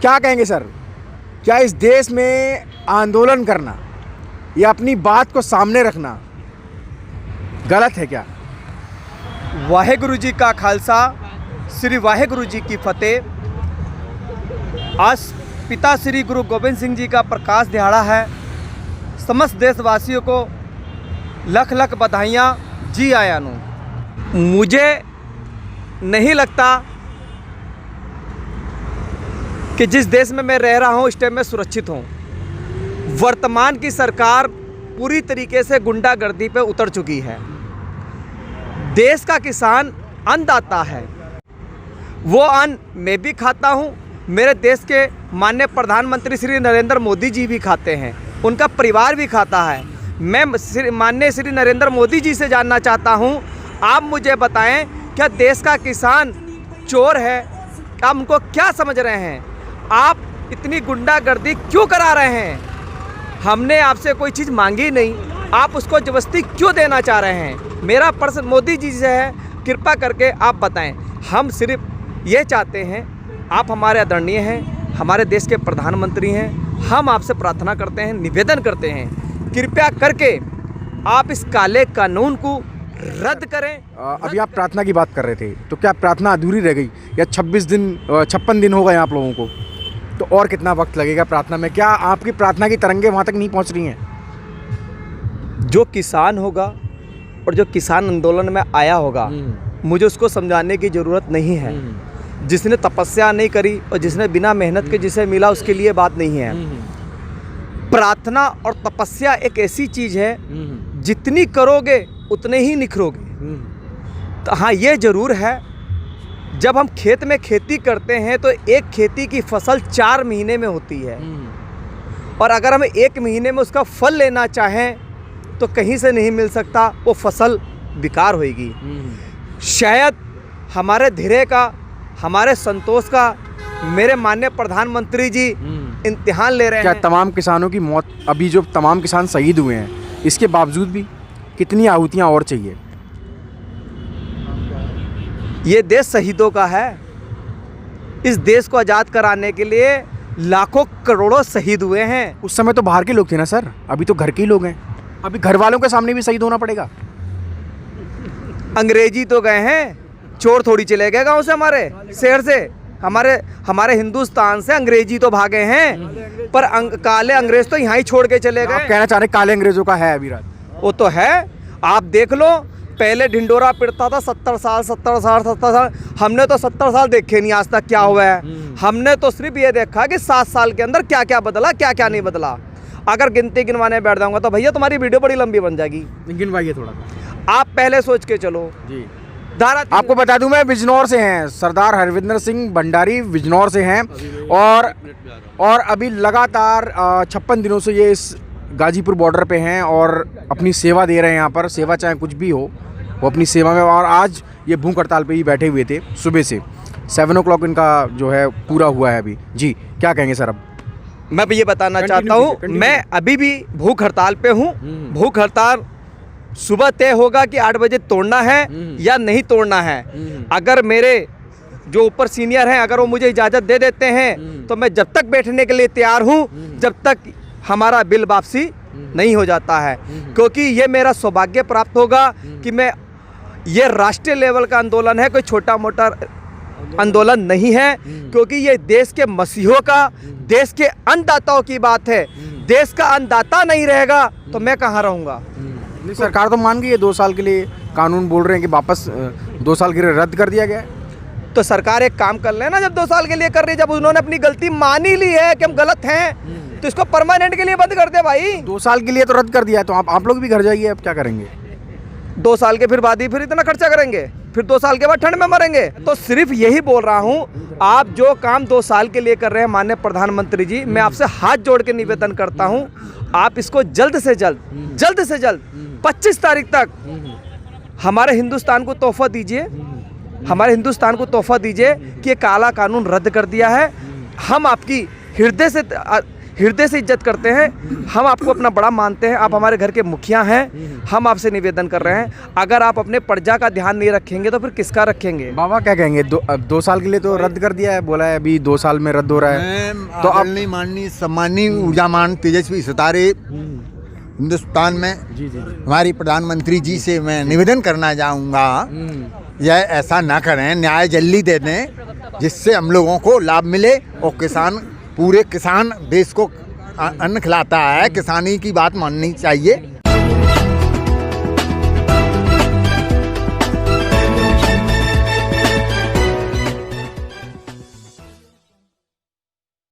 क्या कहेंगे सर, क्या इस देश में आंदोलन करना या अपनी बात को सामने रखना गलत है क्या? वाहेगुरु जी का खालसा, श्री वाहेगुरु जी की फतेह। आज पिता श्री गुरु गोबिंद सिंह जी का प्रकाश दिहाड़ा है। समस्त देशवासियों को लख लख बधाइयाँ, जी आया नू। मुझे नहीं लगता कि जिस देश में मैं रह रहा हूँ इस टाइम में सुरक्षित हूँ। वर्तमान की सरकार पूरी तरीके से गुंडागर्दी पे उतर चुकी है। देश का किसान अन्नदाता है, वो अन्न मैं भी खाता हूँ, मेरे देश के माननीय प्रधानमंत्री श्री नरेंद्र मोदी जी भी खाते हैं, उनका परिवार भी खाता है। मैं माननीय श्री नरेंद्र मोदी जी से जानना चाहता हूँ, आप मुझे बताएं क्या देश का किसान चोर है? आप उनको क्या समझ रहे हैं? आप इतनी गुंडागर्दी क्यों करा रहे हैं? हमने आपसे कोई चीज़ मांगी नहीं, आप उसको जबरदस्ती क्यों देना चाह रहे हैं? मेरा प्रश्न मोदी जी से है, कृपा करके आप बताएं। हम सिर्फ ये चाहते हैं, आप हमारे आदरणीय हैं, हमारे देश के प्रधानमंत्री हैं, हम आपसे प्रार्थना करते हैं, निवेदन करते हैं, कृपया करके आप इस काले कानून को रद्द करें। अभी आप प्रार्थना की बात कर रहे थे, तो क्या प्रार्थना अधूरी रह गई या 56 दिन हो गए आप लोगों को? तो और कितना वक्त लगेगा प्रार्थना में? क्या आपकी प्रार्थना की तरंगे वहाँ तक नहीं पहुँच रही हैं? जो किसान होगा और जो किसान आंदोलन में आया होगा, मुझे उसको समझाने की ज़रूरत नहीं है। जिसने तपस्या नहीं करी और जिसने बिना मेहनत के जिसे मिला उसके लिए बात नहीं है। प्रार्थना और तपस्या एक ऐसी चीज़ है, जितनी करोगे उतने ही निखरोगे। तो हाँ, ये ज़रूर है, जब हम खेत में खेती करते हैं तो एक खेती की फसल 4 महीने में होती है, और अगर हम 1 महीने में उसका फल लेना चाहें तो कहीं से नहीं मिल सकता, वो फसल बेकार होगी। शायद हमारे धैर्य का, हमारे संतोष का मेरे माननीय प्रधानमंत्री जी इम्तिहान ले रहे हैं। क्या तमाम किसानों की मौत, अभी जो तमाम किसान शहीद हुए हैं, इसके बावजूद भी कितनी आहुतियाँ और चाहिए? ये देश शहीदों का है। इस देश को आज़ाद कराने के लिए लाखों करोड़ों शहीद हुए हैं। उस समय तो बाहर के लोग थे ना सर, अभी तो घर के ही लोग हैं। अभी घर वालों के सामने भी शहीद होना पड़ेगा। अंग्रेजी तो गए हैं, चोर थोड़ी चले गए गाँव से, हमारे शहर से, हमारे हिंदुस्तान से अंग्रेजी तो भागे हैं, पर काले अंग्रेज तो यहाँ ही छोड़ के चले गए। आप कहना चाह रहे काले अंग्रेजों का है अभी रात? वो तो है, आप देख लो। पहले ढिंडोरा पिटता था 70 साल। हमने तो 70 साल देखे नहीं आज तक क्या हुआ है। हमने तो सिर्फ ये देखा कि 7 साल के अंदर क्या क्या बदला, क्या क्या नहीं बदला। अगर गिनती गिनवाने बैठ जाऊंगा तो भैया तुम्हारी वीडियो बड़ी लंबी बन जाएगी। गिनवाइए थोड़ा। आप पहले सोच के चलो जी। धारा, आपको बता दूं, मैं बिजनौर से हैं, सरदार हरविंदर सिंह भंडारी बिजनौर से हैं, और अभी लगातार 56 दिनों से ये इस गाजीपुर बॉर्डर पे हैं और अपनी सेवा दे रहे हैं। यहाँ पर सेवा चाहे कुछ भी हो, वो अपनी सेवा में, और आज ये भूख हड़ताल पे ही बैठे हुए थे सुबह से। 7 o'clock इनका जो है पूरा हुआ है अभी। जी, क्या कहेंगे सर? अब मैं ये बताना चाहता हूँ, मैं अभी भी भूख हड़ताल पे हूँ। भूख हड़ताल सुबह तय होगा कि 8 बजे तोड़ना है या नहीं तोड़ना है। अगर मेरे जो ऊपर सीनियर हैं, अगर वो मुझे इजाज़त दे देते हैं तो मैं जब तक बैठने के लिए तैयार हूँ, जब तक हमारा बिल वापसी नहीं हो जाता है। क्योंकि ये मेरा सौभाग्य प्राप्त होगा कि मैं, ये राष्ट्रीय लेवल का आंदोलन है, कोई छोटा मोटा आंदोलन नहीं है। क्योंकि ये देश के मसीहों का, देश के अन्नदाताओं की बात है। देश का अन्नदाता नहीं रहेगा तो मैं कहाँ रहूँगा? सरकार तो मान गई है 2 साल के लिए कानून, बोल रहे हैं कि वापस 2 साल के लिए रद्द कर दिया गया है। तो सरकार एक काम कर लेना, जब 2 साल के लिए कर रही है, जब उन्होंने अपनी गलती मान ही ली है कि हम गलत हैं, तो इसको परमानेंट के लिए बंद कर दे भाई। 2 साल के लिए तो रद्द कर दिया है, तो आप लोग भी घर जाइए। अब क्या करेंगे? 2 साल के फिर बाद ही फिर इतना खर्चा करेंगे, फिर 2 साल के बाद ठंड में मरेंगे। तो सिर्फ यही बोल रहा हूँ, आप जो काम 2 साल के लिए कर रहे हैं माननीय प्रधानमंत्री जी, मैं आपसे हाथ जोड़ के निवेदन करता हूँ, आप इसको जल्द से जल्द 25 तारीख तक हमारे हिंदुस्तान को तोहफा दीजिए। हमारे हिंदुस्तान को तोहफा दीजिए कि ये काला कानून रद्द कर दिया है। हम आपकी हृदय से इज्जत करते हैं। हम आपको अपना बड़ा मानते हैं, आप हमारे घर के मुखिया हैं। हम आपसे निवेदन कर रहे हैं, अगर आप अपने प्रजा का ध्यान नहीं रखेंगे तो फिर किसका रखेंगे? बाबा क्या कहेंगे? अब 2 साल के लिए तो रद्द कर दिया है, बोला है अभी 2 साल में रद्द हो रहा है। तो अब नहीं माननीय सम्माननीय ऊर्जामान तेजस्वी सितारे हिंदुस्तान में हमारी प्रधानमंत्री जी से मैं निवेदन करना चाहूँगा, यह ऐसा ना करें, न्याय जल्दी दे दें जिससे हम लोगों को लाभ मिले और पूरे किसान देश को अन्न खिलाता है, किसानी की बात माननी चाहिए।